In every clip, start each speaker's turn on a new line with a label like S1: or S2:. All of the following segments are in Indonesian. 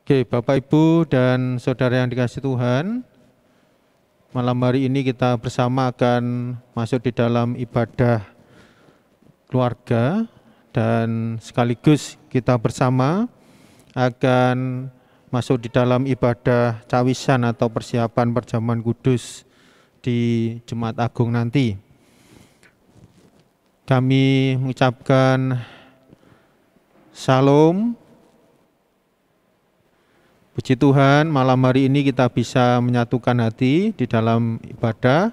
S1: Oke, Bapak, Ibu, dan Saudara yang dikasihi Tuhan, malam hari ini kita bersama akan masuk di dalam ibadah keluarga dan sekaligus kita bersama akan masuk di dalam ibadah cawisan atau persiapan perjamuan kudus di Jumat Agung nanti. Kami mengucapkan Shalom. Puji Tuhan, malam hari ini kita bisa menyatukan hati di dalam ibadah,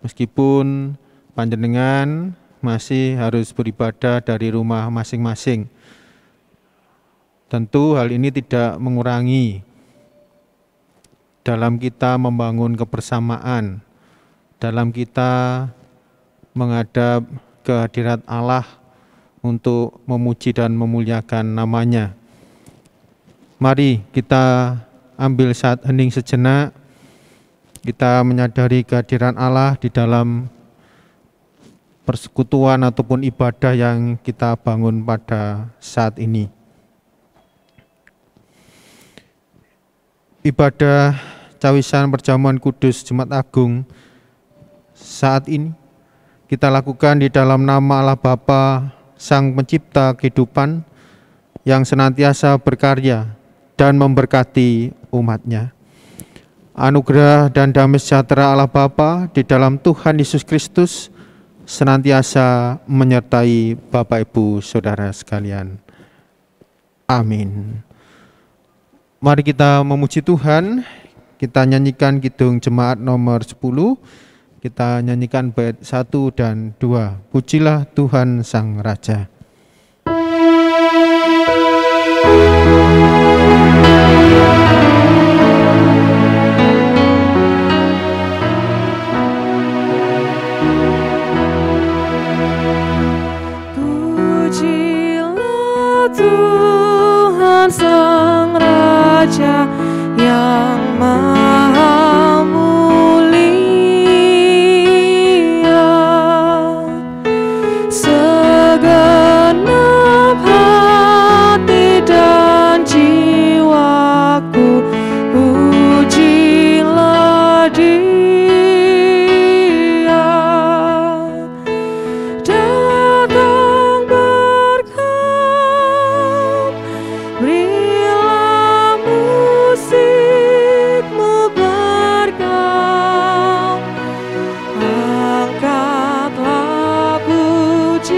S1: meskipun panjenengan masih harus beribadah dari rumah masing-masing. Tentu hal ini tidak mengurangi dalam kita membangun kebersamaan, dalam kita menghadap kehadirat Allah untuk memuji dan memuliakan nama-Nya. Mari kita ambil saat hening sejenak, kita menyadari kehadiran Allah di dalam persekutuan ataupun ibadah yang kita bangun pada saat ini. Ibadah cawisan perjamuan kudus Jumat Agung saat ini kita lakukan di dalam nama Allah Bapa, Sang Pencipta kehidupan, yang senantiasa berkarya dan memberkati umat-Nya. Anugerah dan damai sejahtera Allah Bapa di dalam Tuhan Yesus Kristus senantiasa menyertai Bapak, Ibu, Saudara sekalian. Amin. Mari kita memuji Tuhan. Kita nyanyikan kidung jemaat nomor 10. Kita nyanyikan bait 1 dan 2. Pujilah Tuhan Sang Raja.
S2: Tuhan Sang Raja yang maha mulia, segenap hati dan jiwaku pujilah Dia. Datang berkat, berilah musikmu berkat, angkatlah puji-pujian.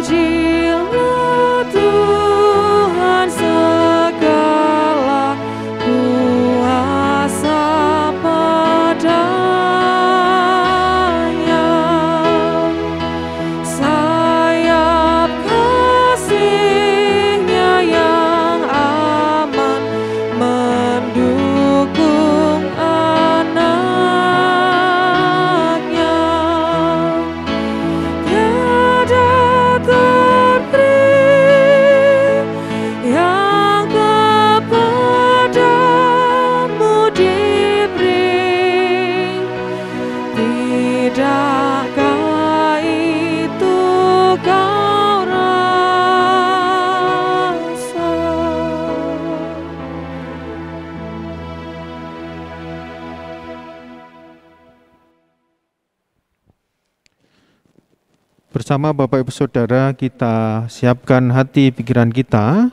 S2: Pujilah Tuhan segala kuasa padanya. Sayap kasih-Nya yang aman mendukung anak-Nya. Tiada terperi yang kepadamu diberi, tidakkah itu kau rasa?
S1: Bersama Bapak, Ibu, Saudara, kita siapkan hati pikiran kita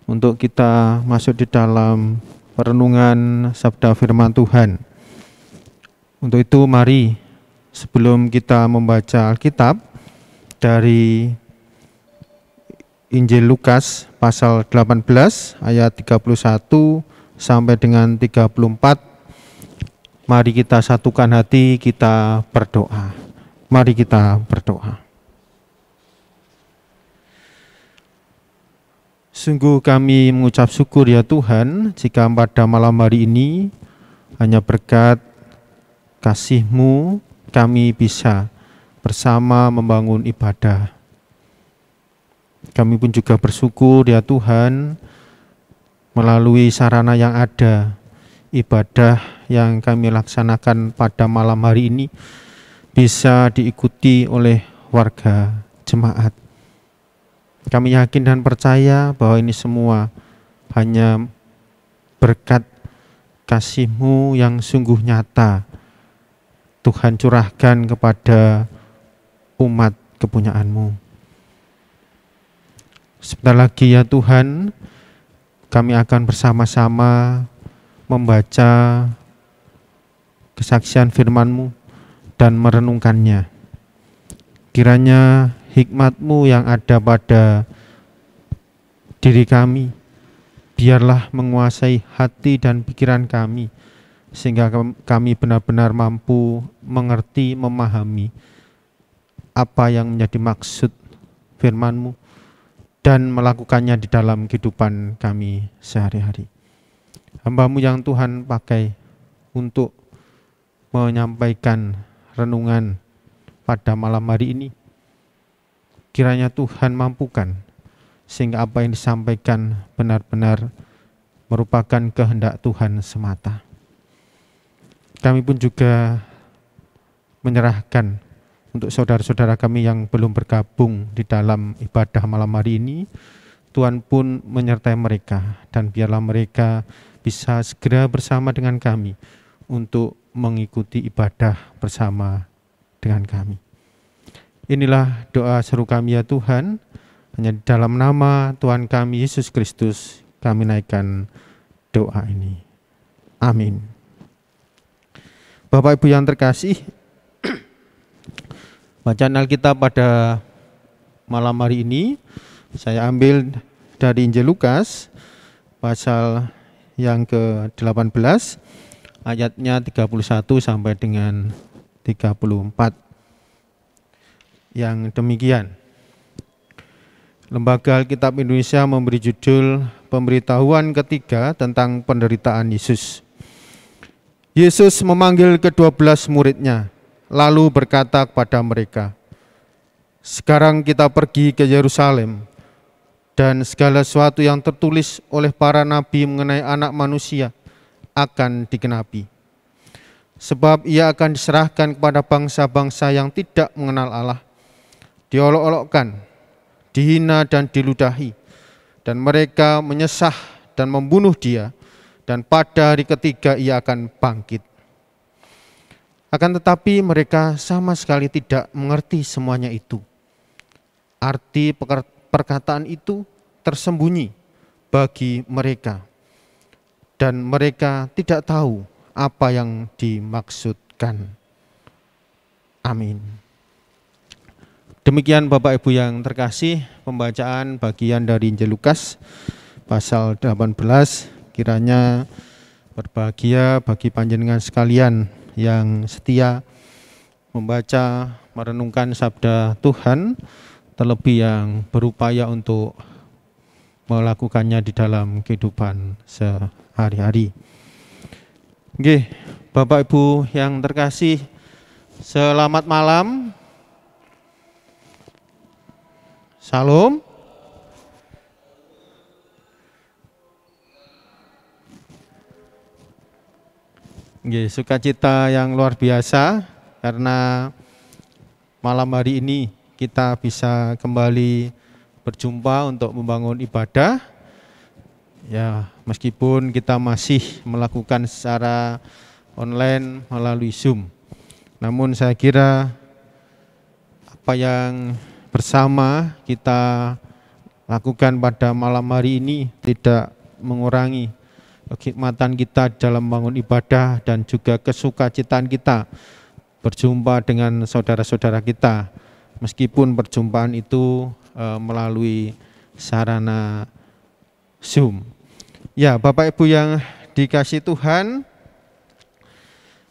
S1: untuk kita masuk di dalam perenungan sabda firman Tuhan. Untuk itu mari sebelum kita membaca Alkitab dari Injil Lukas pasal 18 ayat 31 sampai dengan 34, mari kita satukan hati, kita berdoa. Mari kita berdoa. Sungguh kami mengucap syukur ya Tuhan, jika pada malam hari ini hanya berkat kasih-Mu kami bisa bersama membangun ibadah. Kami pun juga bersyukur ya Tuhan, melalui sarana yang ada, ibadah yang kami laksanakan pada malam hari ini bisa diikuti oleh warga jemaat. Kami yakin dan percaya bahwa ini semua hanya berkat kasih-Mu yang sungguh nyata Tuhan curahkan kepada umat kepunyaan-Mu. Sebentar lagi ya Tuhan, kami akan bersama-sama membaca kesaksian firman-Mu dan merenungkannya. Kiranya hikmat-Mu yang ada pada diri kami, biarlah menguasai hati dan pikiran kami, sehingga kami benar-benar mampu mengerti, memahami apa yang menjadi maksud firman-Mu dan melakukannya di dalam kehidupan kami sehari-hari. Hamba-Mu yang Tuhan pakai untuk menyampaikan renungan pada malam hari ini, kiranya Tuhan mampukan sehingga apa yang disampaikan benar-benar merupakan kehendak Tuhan semata. Kami pun juga menyerahkan untuk saudara-saudara kami yang belum bergabung di dalam ibadah malam hari ini, Tuhan pun menyertai mereka dan biarlah mereka bisa segera bersama dengan kami untuk mengikuti ibadah bersama dengan kami. Inilah doa seru kami ya Tuhan, hanya di dalam nama Tuhan kami Yesus Kristus kami naikkan doa ini. Amin. Bapak Ibu yang terkasih, bacaan Alkitab pada malam hari ini saya ambil dari Injil Lukas pasal yang ke-18 ayatnya 31 sampai dengan 34 yang demikian. Lembaga Alkitab Indonesia memberi judul Pemberitahuan ketiga tentang penderitaan Yesus. Yesus memanggil ke-12 muridnya, lalu berkata kepada mereka, "Sekarang kita pergi ke Yerusalem, dan segala sesuatu yang tertulis oleh para nabi mengenai Anak Manusia akan digenapi. Sebab ia akan diserahkan kepada bangsa-bangsa yang tidak mengenal Allah, diolok-olokkan, dihina dan diludahi, dan mereka menyesah dan membunuh dia, dan pada hari ketiga ia akan bangkit." Akan tetapi mereka sama sekali tidak mengerti semuanya itu. Arti perkataan itu tersembunyi bagi mereka, dan mereka tidak tahu apa yang dimaksudkan. Amin. Demikian Bapak Ibu yang terkasih, pembacaan bagian dari Injil Lukas pasal 18. Kiranya berbahagia bagi panjenengan sekalian yang setia membaca, merenungkan sabda Tuhan, terlebih yang berupaya untuk melakukannya di dalam kehidupan sehari-hari. Oke, Bapak Ibu yang terkasih, selamat malam. Salam. Sukacita yang luar biasa karena malam hari ini kita bisa kembali berjumpa untuk membangun ibadah. Ya, meskipun kita masih melakukan secara online melalui Zoom. Namun saya kira apa yang bersama kita lakukan pada malam hari ini tidak mengurangi kekhidmatan kita dalam membangun ibadah dan juga kesukacitaan kita berjumpa dengan saudara-saudara kita, meskipun perjumpaan itu melalui sarana Zoom. Ya, Bapak Ibu yang dikasihi Tuhan,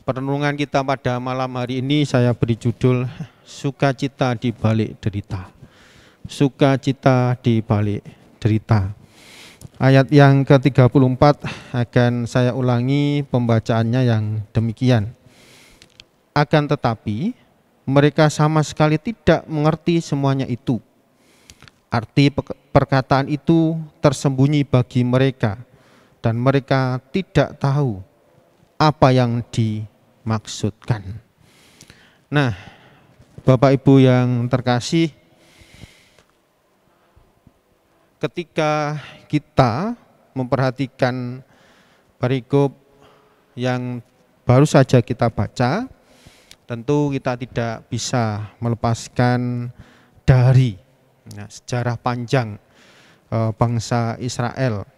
S1: perenungan kita pada malam hari ini saya beri judul Sukacita di balik derita. Sukacita di balik derita. Ayat yang ke-34 akan saya ulangi pembacaannya yang demikian. Akan tetapi mereka sama sekali tidak mengerti semuanya itu. Arti perkataan itu tersembunyi bagi mereka dan mereka tidak tahu apa yang dimaksudkan. Nah, Bapak Ibu yang terkasih, ketika kita memperhatikan perikop yang baru saja kita baca, tentu kita tidak bisa melepaskan dari sejarah panjang bangsa Israel,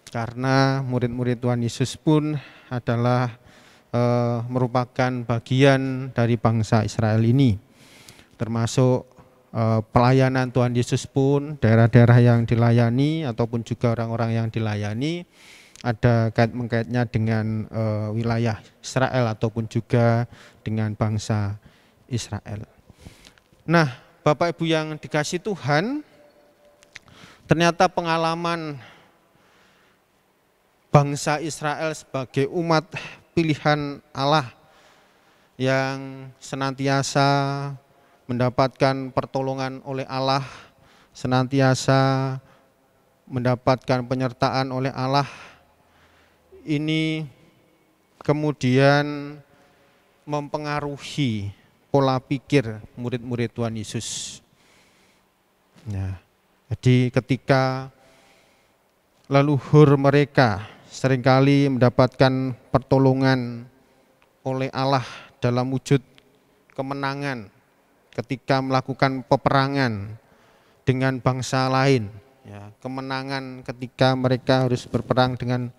S1: karena murid-murid Tuhan Yesus pun adalah merupakan bagian dari bangsa Israel ini, termasuk pelayanan Tuhan Yesus pun, daerah-daerah yang dilayani ataupun juga orang-orang yang dilayani ada kait-mengkaitnya dengan wilayah Israel ataupun juga dengan bangsa Israel. Nah, Bapak Ibu yang dikasih Tuhan, ternyata pengalaman bangsa Israel sebagai umat pilihan Allah yang senantiasa mendapatkan pertolongan oleh Allah, senantiasa mendapatkan penyertaan oleh Allah, ini kemudian mempengaruhi pola pikir murid-murid Tuhan Yesus. Nah, jadi ketika leluhur mereka seringkali mendapatkan pertolongan oleh Allah dalam wujud kemenangan ketika melakukan peperangan dengan bangsa lain, ya, kemenangan ketika mereka harus berperang dengan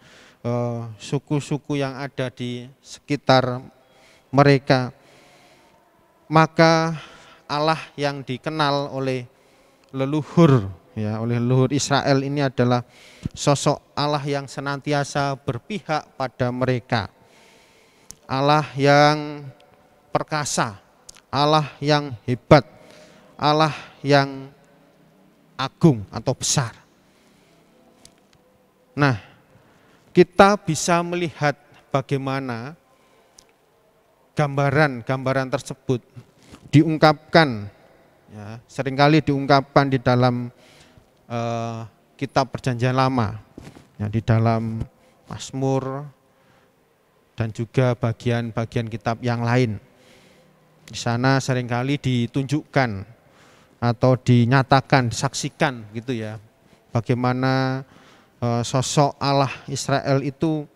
S1: suku-suku yang ada di sekitar mereka, maka Allah yang dikenal oleh leluhur, ya, oleh leluhur Israel ini adalah sosok Allah yang senantiasa berpihak pada mereka, Allah yang perkasa, Allah yang hebat, Allah yang agung atau besar. Nah, kita bisa melihat bagaimana gambaran tersebut diungkapkan, ya, seringkali diungkapkan di dalam kitab Perjanjian Lama, ya, di dalam Mazmur dan juga bagian-bagian kitab yang lain. Di sana seringkali ditunjukkan atau dinyatakan, disaksikan gitu ya, bagaimana sosok Allah Israel itu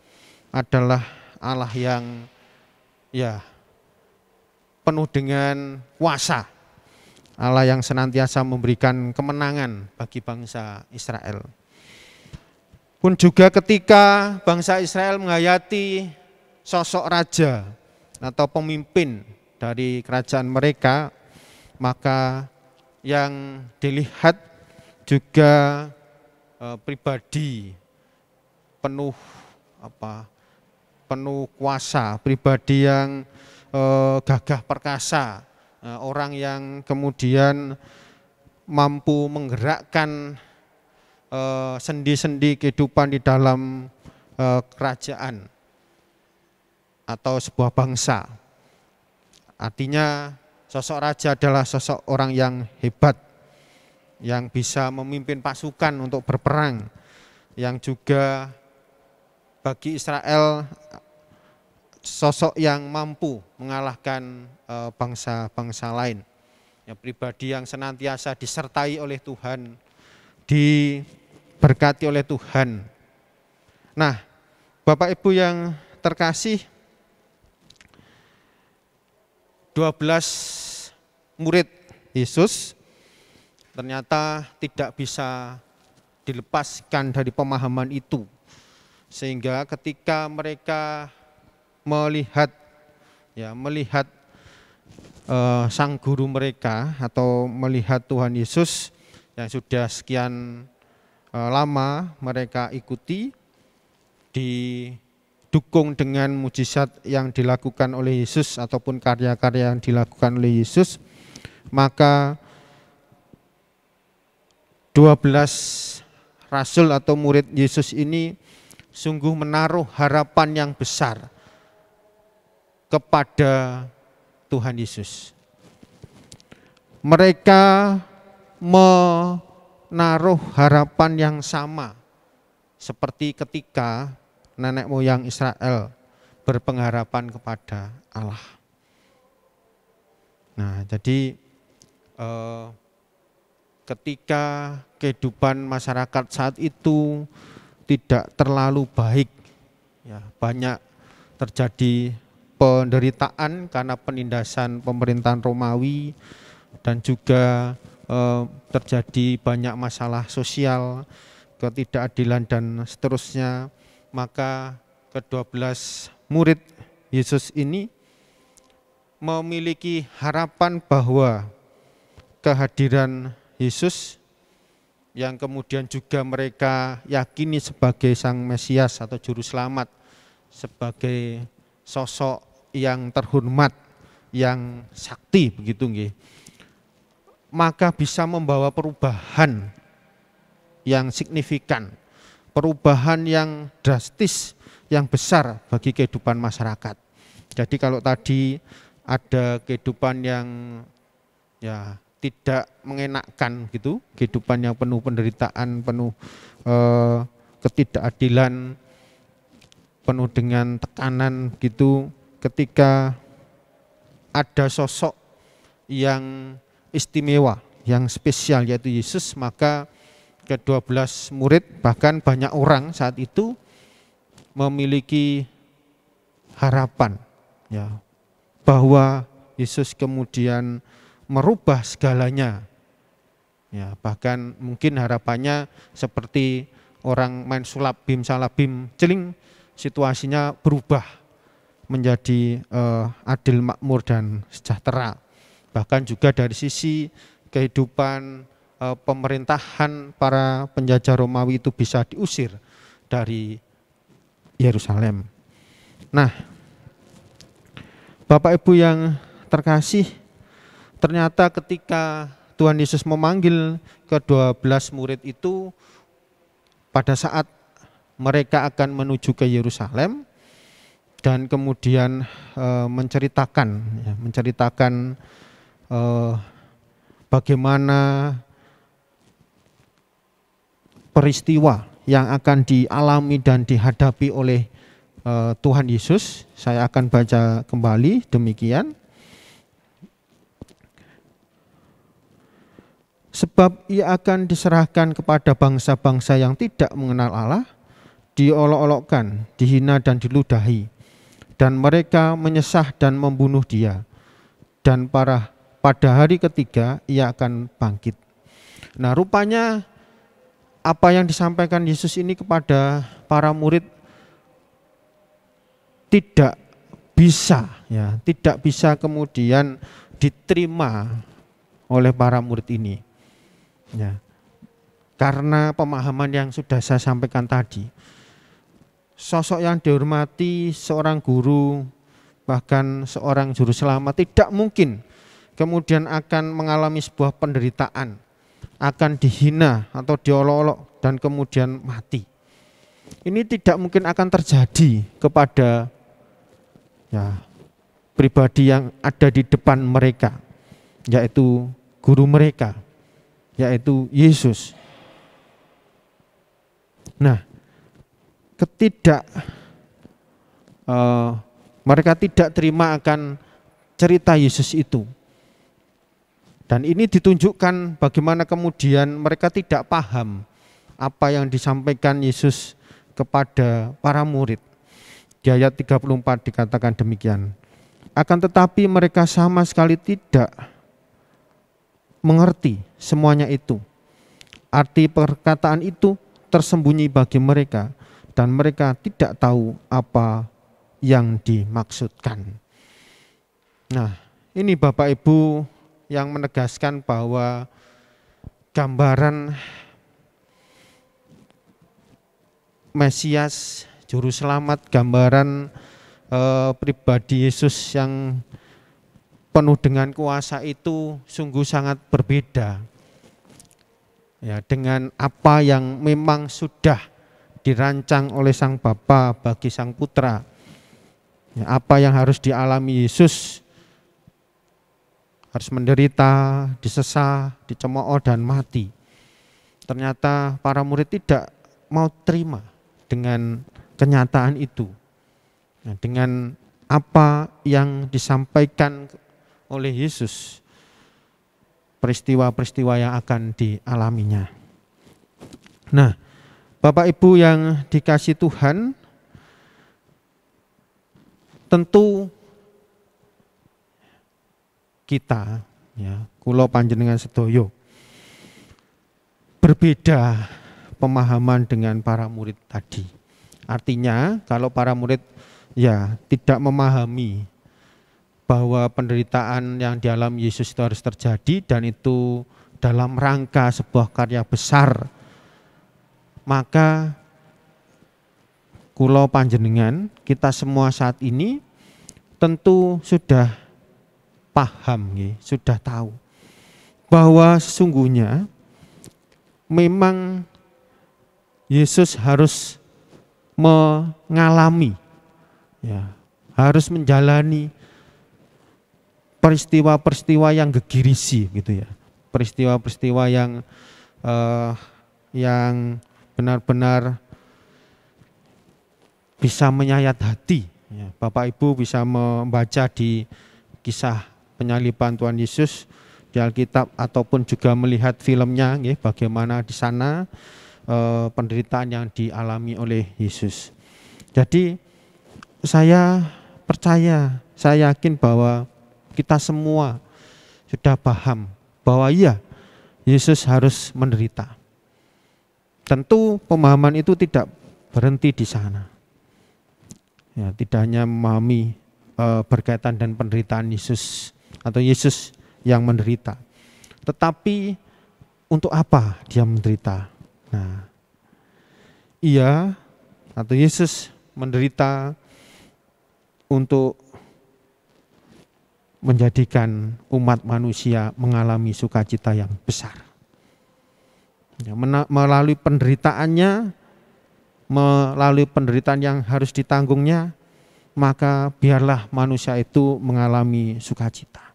S1: adalah Allah yang, ya, penuh dengan kuasa, Allah yang senantiasa memberikan kemenangan bagi bangsa Israel. Pun juga ketika bangsa Israel menghayati sosok raja atau pemimpin dari kerajaan mereka, maka yang dilihat juga pribadi penuh kuasa, pribadi yang gagah perkasa, orang yang kemudian mampu menggerakkan sendi-sendi kehidupan di dalam kerajaan atau sebuah bangsa. Artinya sosok raja adalah sosok orang yang hebat, yang bisa memimpin pasukan untuk berperang, yang juga bagi Israel sosok yang mampu mengalahkan bangsa-bangsa lain, ya, pribadi yang senantiasa disertai oleh Tuhan, diberkati oleh Tuhan. Nah, Bapak Ibu yang terkasih, 12 murid Yesus ternyata tidak bisa dilepaskan dari pemahaman itu, sehingga ketika mereka melihat sang guru mereka atau melihat Tuhan Yesus yang sudah sekian lama mereka ikuti, didukung dengan mujizat yang dilakukan oleh Yesus ataupun karya-karya yang dilakukan oleh Yesus, maka 12 rasul atau murid Yesus ini sungguh menaruh harapan yang besar kepada Tuhan Yesus. Mereka menaruh harapan yang sama seperti ketika nenek moyang Israel berpengharapan kepada Allah. Nah, jadi ketika kehidupan masyarakat saat itu tidak terlalu baik, ya, banyak terjadi penderitaan karena penindasan pemerintahan Romawi, dan juga terjadi banyak masalah sosial, ketidakadilan dan seterusnya. Maka ke-12 murid Yesus ini memiliki harapan bahwa kehadiran Yesus yang kemudian juga mereka yakini sebagai Sang Mesias atau Juru Selamat, sebagai sosok yang terhormat, yang sakti begitu nggih, maka bisa membawa perubahan yang signifikan, perubahan yang drastis, yang besar bagi kehidupan masyarakat. Jadi kalau tadi ada kehidupan yang ya tidak mengenakkan gitu, kehidupan yang penuh penderitaan, penuh ketidakadilan, penuh dengan tekanan gitu, ketika ada sosok yang istimewa, yang spesial yaitu Yesus, maka ke-12 murid bahkan banyak orang saat itu memiliki harapan, ya, bahwa Yesus kemudian merubah segalanya. Ya, bahkan mungkin harapannya seperti orang main sulap, bim salah bim celing, situasinya berubah menjadi adil, makmur dan sejahtera. Bahkan juga dari sisi kehidupan pemerintahan para penjajah Romawi itu bisa diusir dari Yerusalem. Nah, Bapak Ibu yang terkasih, ternyata ketika Tuhan Yesus memanggil ke-12 murid itu pada saat mereka akan menuju ke Yerusalem dan kemudian menceritakan bagaimana peristiwa yang akan dialami dan dihadapi oleh Tuhan Yesus. Saya akan baca kembali demikian. Sebab ia akan diserahkan kepada bangsa-bangsa yang tidak mengenal Allah, diolok-olokkan, dihina dan diludahi, dan mereka menyesah dan membunuh dia. Dan pada hari ketiga ia akan bangkit. Nah, rupanya apa yang disampaikan Yesus ini kepada para murid tidak bisa kemudian diterima oleh para murid ini. Ya, karena pemahaman yang sudah saya sampaikan tadi, sosok yang dihormati, seorang guru, bahkan seorang juru selamat tidak mungkin kemudian akan mengalami sebuah penderitaan, akan dihina atau diolok-olok dan kemudian mati. Ini tidak mungkin akan terjadi kepada pribadi yang ada di depan mereka, yaitu guru mereka, yaitu Yesus. Nah, mereka tidak terima akan cerita Yesus itu. Dan ini ditunjukkan bagaimana kemudian mereka tidak paham apa yang disampaikan Yesus kepada para murid. Di ayat 34 dikatakan demikian. Akan tetapi mereka sama sekali tidak mengerti semuanya itu. Arti perkataan itu tersembunyi bagi mereka dan mereka tidak tahu apa yang dimaksudkan. Nah, ini Bapak Ibu yang menegaskan bahwa gambaran Mesias, Juru Selamat, gambaran pribadi Yesus yang penuh dengan kuasa itu sungguh sangat berbeda ya dengan apa yang memang sudah dirancang oleh Sang Bapa bagi Sang Putra. Ya, apa yang harus dialami Yesus, harus menderita, disesah, dicemooh dan mati. Ternyata para murid tidak mau terima dengan kenyataan itu. Nah, dengan apa yang disampaikan oleh Yesus, peristiwa-peristiwa yang akan dialaminya. Nah, Bapak Ibu yang dikasihi Tuhan, tentu kita, ya, kula panjenengan sedoyo, berbeda pemahaman dengan para murid tadi. Artinya kalau para murid ya tidak memahami bahwa penderitaan yang dialami Yesus itu harus terjadi dan itu dalam rangka sebuah karya besar, maka kula panjenengan, kita semua saat ini tentu sudah paham, sudah tahu bahwa sesungguhnya memang Yesus harus mengalami, ya, harus menjalani peristiwa-peristiwa yang gegirisi, gitu ya, peristiwa-peristiwa yang benar-benar bisa menyayat hati. Ya, Bapak Ibu bisa membaca di kisah penyaliban Tuhan Yesus di Alkitab ataupun juga melihat filmnya, ya, bagaimana di sana penderitaan yang dialami oleh Yesus. Jadi saya percaya, saya yakin bahwa kita semua sudah paham bahwa iya, Yesus harus menderita. Tentu pemahaman itu tidak berhenti di sana. Ya, tidak hanya memahami berkaitan dan penderitaan Yesus atau Yesus yang menderita. Tetapi untuk apa dia menderita? Nah, ia atau Yesus menderita untuk menjadikan umat manusia mengalami sukacita yang besar. Ya, melalui penderitaannya, melalui penderitaan yang harus ditanggungnya, maka biarlah manusia itu mengalami sukacita.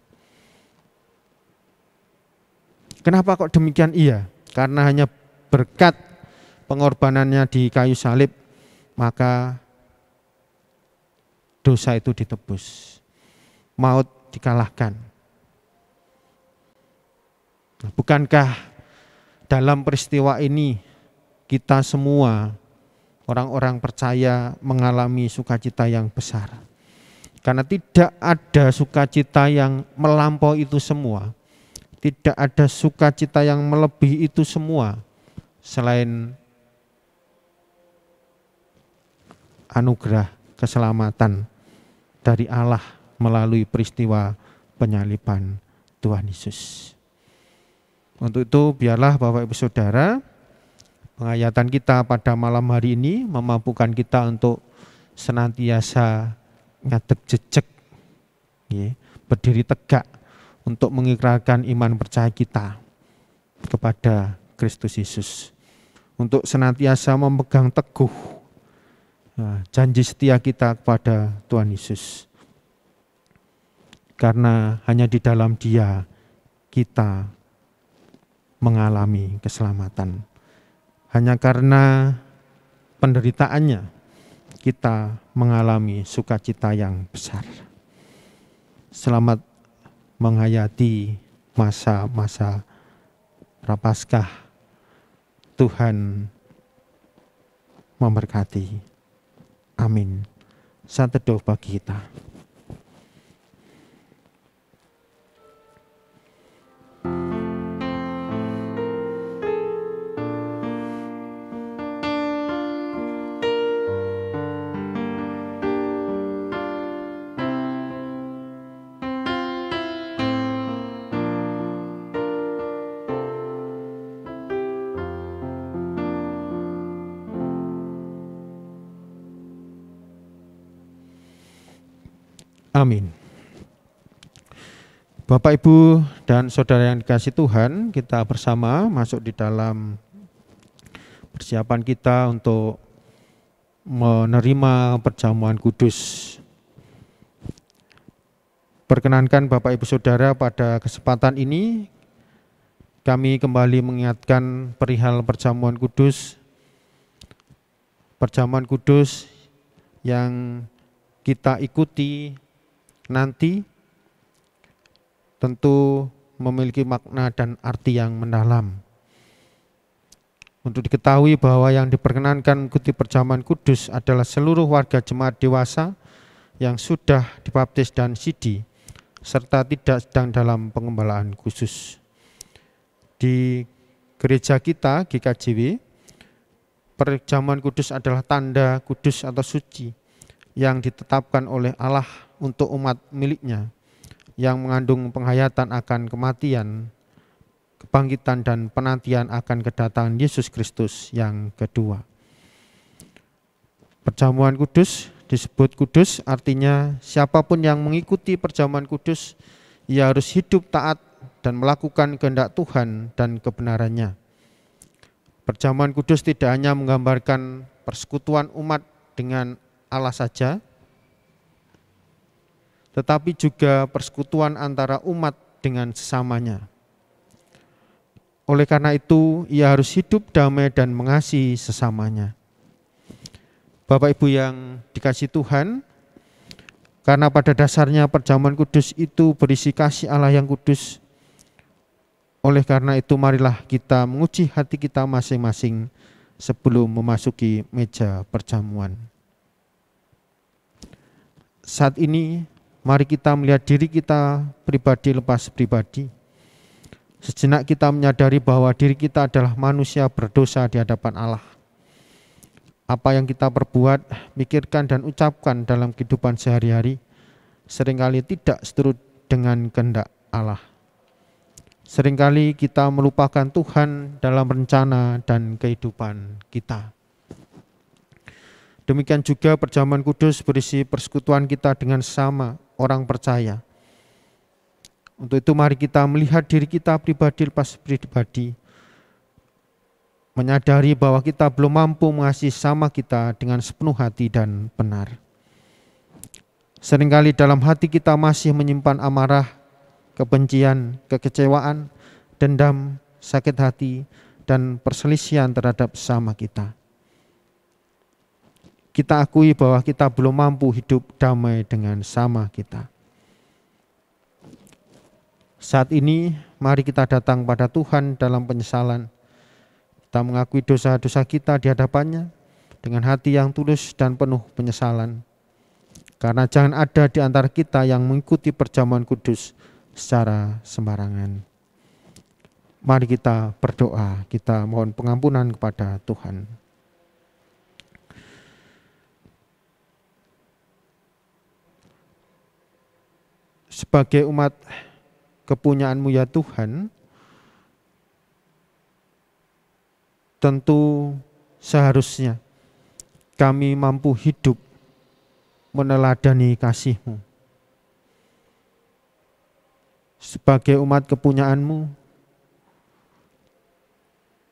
S1: Kenapa kok demikian? Iya, karena hanya berkat pengorbanannya di kayu salib, maka dosa itu ditebus, maut dikalahkan. Nah, bukankah dalam peristiwa ini kita semua orang-orang percaya mengalami sukacita yang besar? Karena tidak ada sukacita yang melampaui itu semua, tidak ada sukacita yang melebihi itu semua selain anugerah keselamatan dari Allah melalui peristiwa penyaliban Tuhan Yesus. Untuk itu biarlah Bapak Ibu Saudara, penghayatan kita pada malam hari ini memampukan kita untuk senantiasa ngadeg jejeg, berdiri tegak untuk mengikrarkan iman percaya kita kepada Kristus Yesus, untuk senantiasa memegang teguh janji setia kita kepada Tuhan Yesus. Karena hanya di dalam Dia kita mengalami keselamatan. Hanya karena penderitaannya kita mengalami sukacita yang besar. Selamat menghayati masa-masa Prapaskah. Tuhan memberkati. Amin. Saat teduh bagi kita. Amin. Bapak, Ibu, dan Saudara yang dikasihi Tuhan, kita bersama masuk di dalam persiapan kita untuk menerima perjamuan kudus. Perkenankan Bapak Ibu Saudara, pada kesempatan ini kami kembali mengingatkan perihal perjamuan kudus. Perjamuan kudus yang kita ikuti nanti tentu memiliki makna dan arti yang mendalam. Untuk diketahui bahwa yang diperkenankan mengikuti perjamuan kudus adalah seluruh warga jemaat dewasa yang sudah dibaptis dan sidi, serta tidak sedang dalam pengembalaan khusus. Di gereja kita, GKJW, perjamuan kudus adalah tanda kudus atau suci yang ditetapkan oleh Allah untuk umat miliknya, yang mengandung penghayatan akan kematian, kebangkitan dan penantian akan kedatangan Yesus Kristus yang kedua. Perjamuan kudus disebut kudus, artinya siapapun yang mengikuti perjamuan kudus, ia harus hidup taat dan melakukan kehendak Tuhan dan kebenarannya. Perjamuan kudus tidak hanya menggambarkan persekutuan umat dengan Allah saja, tetapi juga persekutuan antara umat dengan sesamanya. Oleh karena itu, ia harus hidup damai dan mengasihi sesamanya. Bapak Ibu yang dikasihi Tuhan, karena pada dasarnya perjamuan kudus itu berisi kasih Allah yang kudus, oleh karena itu marilah kita menguji hati kita masing-masing sebelum memasuki meja perjamuan. Saat ini, mari kita melihat diri kita pribadi lepas pribadi. Sejenak kita menyadari bahwa diri kita adalah manusia berdosa di hadapan Allah. Apa yang kita perbuat, pikirkan dan ucapkan dalam kehidupan sehari-hari seringkali tidak seturut dengan kehendak Allah. Seringkali kita melupakan Tuhan dalam rencana dan kehidupan kita. Demikian juga perjamuan kudus berisi persekutuan kita dengan sesama orang percaya. Untuk itu mari kita melihat diri kita pribadi lepas pribadi, menyadari bahwa kita belum mampu mengasihi sama kita dengan sepenuh hati dan benar. Seringkali dalam hati kita masih menyimpan amarah, kebencian, kekecewaan, dendam, sakit hati, dan perselisihan terhadap sesama kita. Kita akui bahwa kita belum mampu hidup damai dengan sama kita. Saat ini, mari kita datang pada Tuhan dalam penyesalan. Kita mengakui dosa-dosa kita di hadapannya dengan hati yang tulus dan penuh penyesalan. Karena jangan ada di antara kita yang mengikuti perjamuan kudus secara sembarangan. Mari kita berdoa, kita mohon pengampunan kepada Tuhan. Sebagai umat kepunyaan-Mu ya Tuhan, tentu seharusnya kami mampu hidup meneladani kasih-Mu. Sebagai umat kepunyaan-Mu,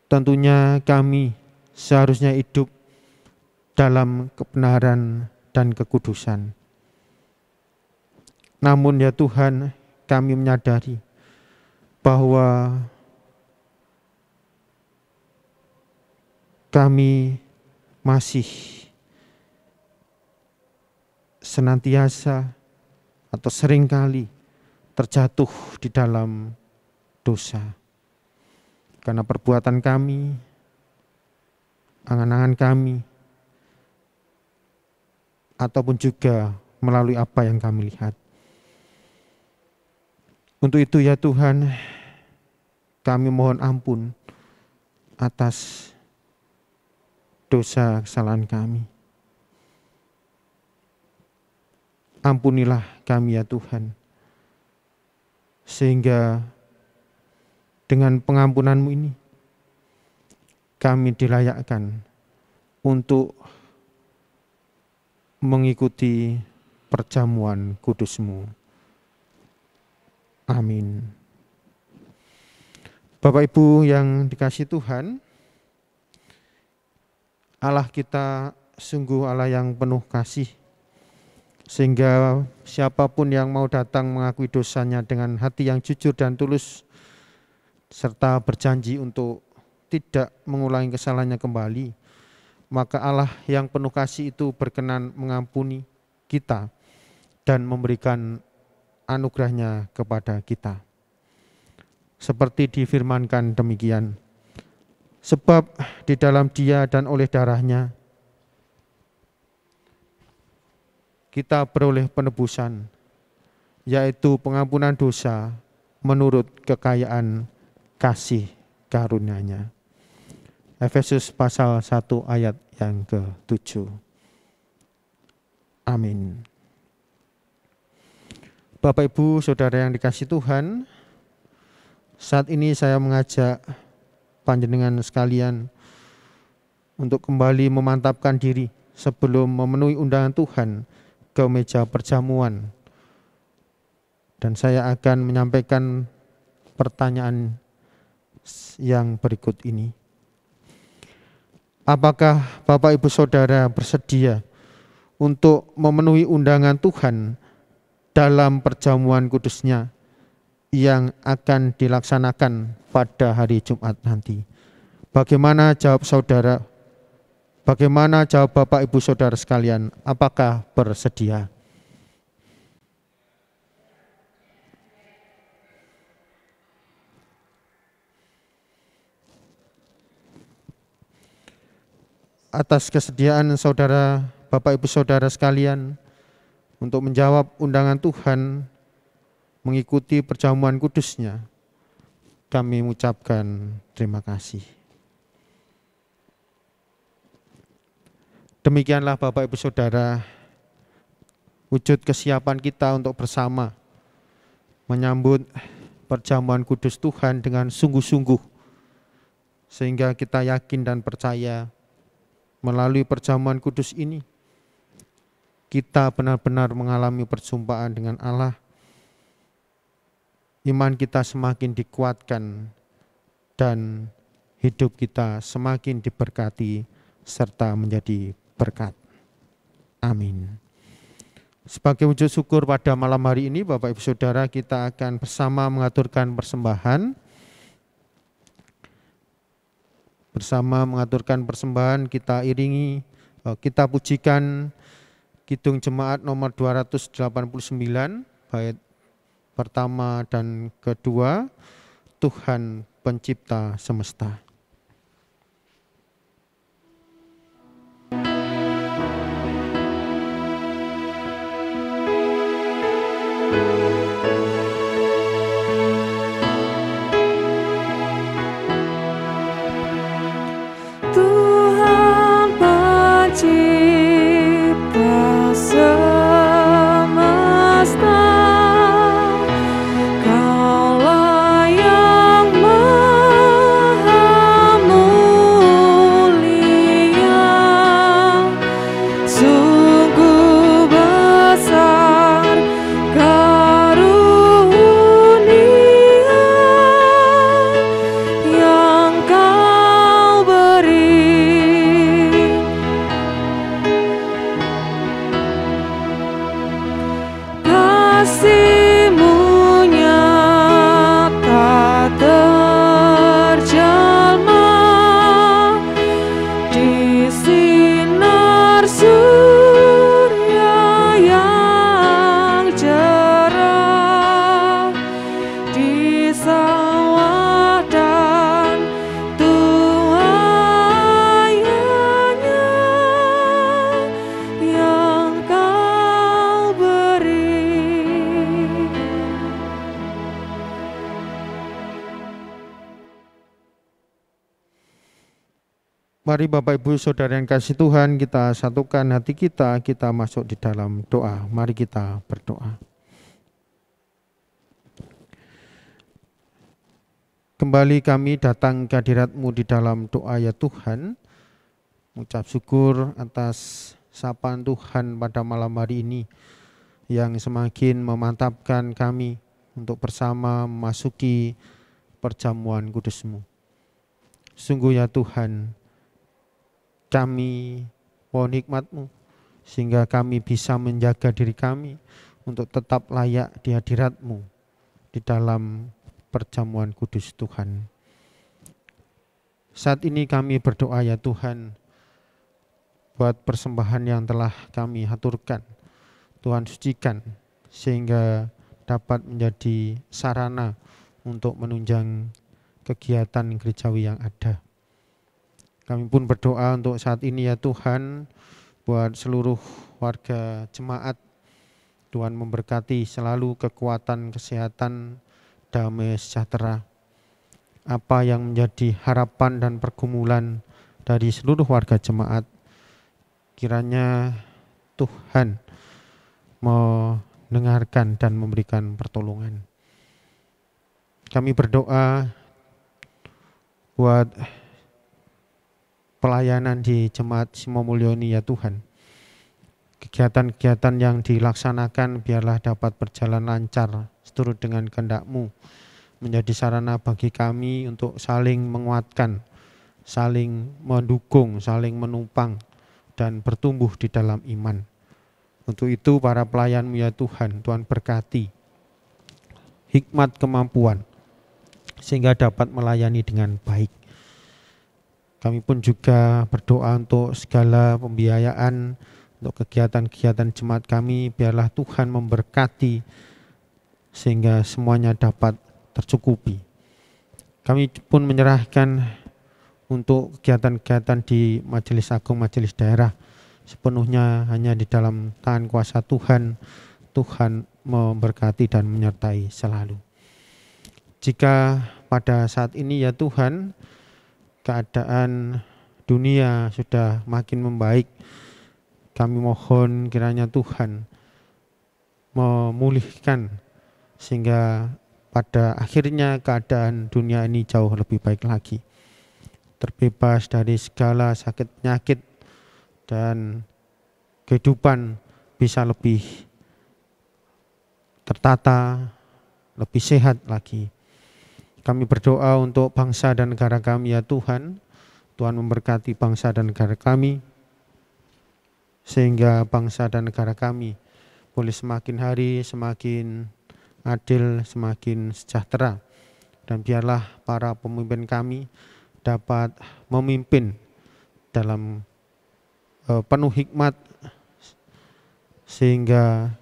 S1: tentunya kami seharusnya hidup dalam kebenaran dan kekudusan. Namun ya Tuhan, kami menyadari bahwa kami masih senantiasa atau seringkali terjatuh di dalam dosa. Karena perbuatan kami, angan-angan kami, ataupun juga melalui apa yang kami lihat. Untuk itu ya Tuhan, kami mohon ampun atas dosa kesalahan kami. Ampunilah kami ya Tuhan, sehingga dengan pengampunan-Mu ini kami dilayakkan untuk mengikuti perjamuan kudus-Mu. Amin. Bapak Ibu yang dikasihi Tuhan, Allah kita sungguh Allah yang penuh kasih, sehingga siapapun yang mau datang mengakui dosanya dengan hati yang jujur dan tulus, serta berjanji untuk tidak mengulangi kesalahannya kembali, maka Allah yang penuh kasih itu berkenan mengampuni, kita dan memberikan anugerahnya kepada kita. Seperti difirmankan demikian, sebab di dalam Dia dan oleh darahnya kita beroleh penebusan, yaitu pengampunan dosa menurut kekayaan kasih karunia-Nya. Efesus pasal 1 ayat yang ke-7. Amin. Bapak Ibu Saudara yang dikasihi Tuhan, saat ini saya mengajak panjenengan sekalian untuk kembali memantapkan diri sebelum memenuhi undangan Tuhan ke meja perjamuan. Dan saya akan menyampaikan pertanyaan yang berikut ini. Apakah Bapak Ibu Saudara bersedia untuk memenuhi undangan Tuhan dalam perjamuan kudus-Nya yang akan dilaksanakan pada hari Jumat nanti? Bagaimana jawab saudara? Bagaimana jawab Bapak Ibu Saudara sekalian? Apakah bersedia? Atas kesediaan saudara, Bapak Ibu Saudara sekalian untuk menjawab undangan Tuhan mengikuti perjamuan kudus-Nya, kami mengucapkan terima kasih. Demikianlah Bapak Ibu Saudara, wujud kesiapan kita untuk bersama menyambut perjamuan kudus Tuhan dengan sungguh-sungguh, sehingga kita yakin dan percaya melalui perjamuan kudus ini kita benar-benar mengalami perjumpaan dengan Allah. Iman kita semakin dikuatkan dan hidup kita semakin diberkati serta menjadi berkat. Amin. Sebagai wujud syukur pada malam hari ini, Bapak Ibu Saudara, kita akan bersama mengaturkan persembahan. Bersama mengaturkan persembahan, kita iringi, kita pujikan Kidung Jemaat nomor 289, bait pertama dan kedua, Tuhan Pencipta Semesta.
S2: Tuhan Pencipta semesta, Kaulah yang Maha Mulia. Sungguh besar karunia yang Kau beri. Kasih-Mu nyata terjalma di sinar surya yang cerah, di sawah dan tuaiannya yang Kau beri.
S1: Mari Bapak Ibu Saudara yang kasih Tuhan, kita satukan hati kita, kita masuk di dalam doa. Mari kita berdoa. Kembali kami datang ke hadirat-Mu di dalam doa ya Tuhan, mengucap syukur atas sapaan Tuhan pada malam hari ini yang semakin memantapkan kami untuk bersama memasuki perjamuan kudus-Mu. Sungguh ya Tuhan, kami mohon hikmat-Mu sehingga kami bisa menjaga diri kami untuk tetap layak di hadirat-Mu di dalam perjamuan kudus Tuhan. Saat ini kami berdoa ya Tuhan, buat persembahan yang telah kami haturkan Tuhan sucikan sehingga dapat menjadi sarana untuk menunjang kegiatan gerejawi yang ada. Kami pun berdoa untuk saat ini ya Tuhan, buat seluruh warga jemaat, Tuhan memberkati selalu kekuatan, kesehatan, damai, sejahtera. Apa yang menjadi harapan dan pergumulan dari seluruh warga jemaat, kiranya Tuhan mendengarkan dan memberikan pertolongan. Kami berdoa buat pelayanan di Jemaat Simomulyoni ya Tuhan. Kegiatan-kegiatan yang dilaksanakan biarlah dapat berjalan lancar seturut dengan kehendak-Mu, menjadi sarana bagi kami untuk saling menguatkan, saling mendukung, saling menopang, dan bertumbuh di dalam iman. Untuk itu para pelayan-Mu ya Tuhan, Tuhan berkati hikmat kemampuan sehingga dapat melayani dengan baik. Kami pun juga berdoa untuk segala pembiayaan untuk kegiatan-kegiatan jemaat kami, biarlah Tuhan memberkati sehingga semuanya dapat tercukupi. Kami pun menyerahkan untuk kegiatan-kegiatan di Majelis Agung, Majelis Daerah, sepenuhnya hanya di dalam tangan kuasa Tuhan. Tuhan memberkati dan menyertai selalu. Jika pada saat ini ya Tuhan, keadaan dunia sudah makin membaik, kami mohon kiranya Tuhan memulihkan sehingga pada akhirnya keadaan dunia ini jauh lebih baik lagi. Terbebas dari segala sakit penyakit dan kehidupan bisa lebih tertata, lebih sehat lagi. Kami berdoa untuk bangsa dan negara kami ya Tuhan. Tuhan memberkati bangsa dan negara kami, sehingga bangsa dan negara kami boleh semakin hari semakin adil, semakin sejahtera. Dan biarlah para pemimpin kami dapat memimpin dalam penuh hikmat, sehingga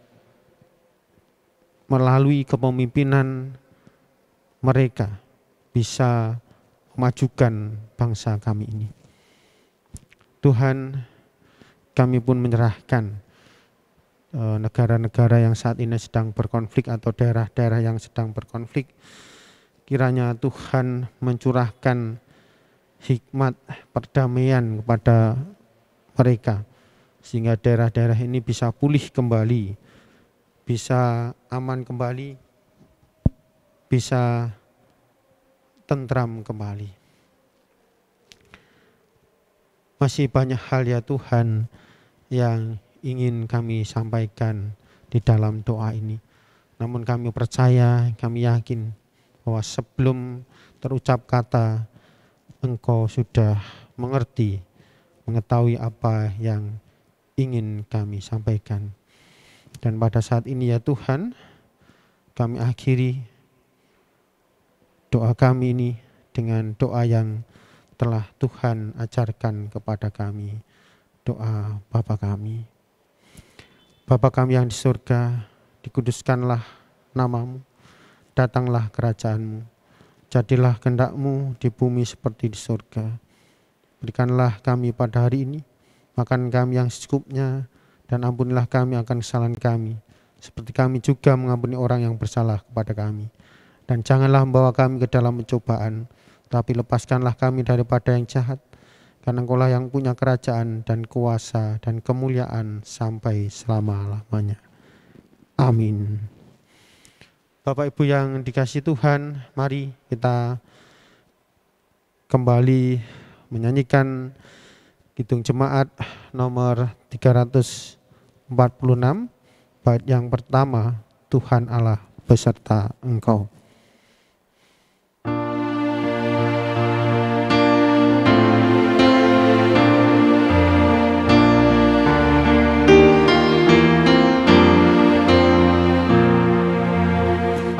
S1: melalui kepemimpinan mereka bisa memajukan bangsa kami ini. Tuhan, kami pun menyerahkan negara-negara yang saat ini sedang berkonflik atau daerah-daerah yang sedang berkonflik. Kiranya Tuhan mencurahkan hikmat perdamaian kepada mereka, sehingga daerah-daerah ini bisa pulih kembali, bisa aman kembali, bisa tentram kembali. Masih banyak hal ya Tuhan yang ingin kami sampaikan di dalam doa ini. Namun kami percaya, kami yakin bahwa sebelum terucap kata, Engkau sudah mengerti, mengetahui apa yang ingin kami sampaikan. Dan pada saat ini ya Tuhan, kami akhiri doa kami ini dengan doa yang telah Tuhan ajarkan kepada kami. Doa Bapa kami. Bapa kami yang di surga, dikuduskanlah nama-Mu, datanglah kerajaan-Mu, jadilah kehendak-Mu di bumi seperti di surga. Berikanlah kami pada hari ini makan kami yang secukupnya, dan ampunilah kami akan kesalahan kami, seperti kami juga mengampuni orang yang bersalah kepada kami. Dan janganlah membawa kami ke dalam pencobaan, tapi lepaskanlah kami daripada yang jahat, karena Engkau-lah yang punya kerajaan dan kuasa dan kemuliaan sampai selama-lamanya. Amin. Bapak Ibu yang dikasihi Tuhan, mari kita kembali menyanyikan Kidung Jemaat nomor 346, bait yang pertama, Tuhan Allah beserta Engkau.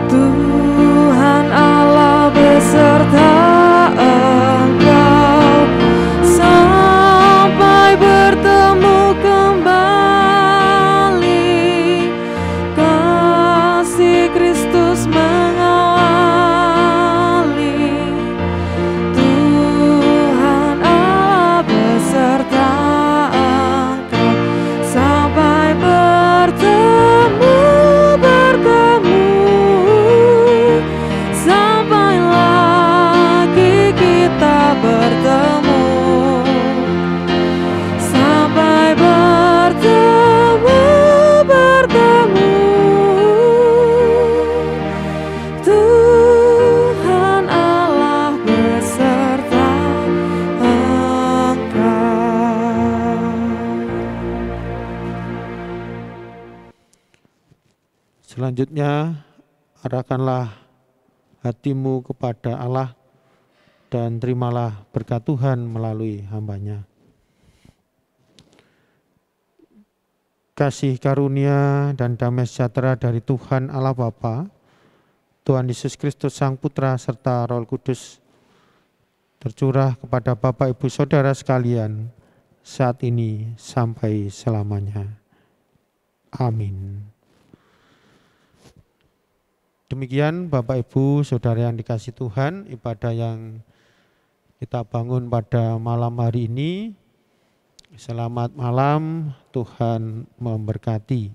S2: Tuhan Allah beserta Engkau sampai bertemu kembali.
S1: Selanjutnya, arahkanlah hatimu kepada Allah dan terimalah berkat Tuhan melalui hamba-Nya. Kasih karunia dan damai sejahtera dari Tuhan Allah Bapa, Tuhan Yesus Kristus Sang Putra serta Roh Kudus tercurah kepada Bapak Ibu Saudara sekalian saat ini sampai selamanya. Amin. Demikian Bapak Ibu Saudara yang dikasihi Tuhan, ibadah yang kita bangun pada malam hari ini. Selamat malam, Tuhan memberkati.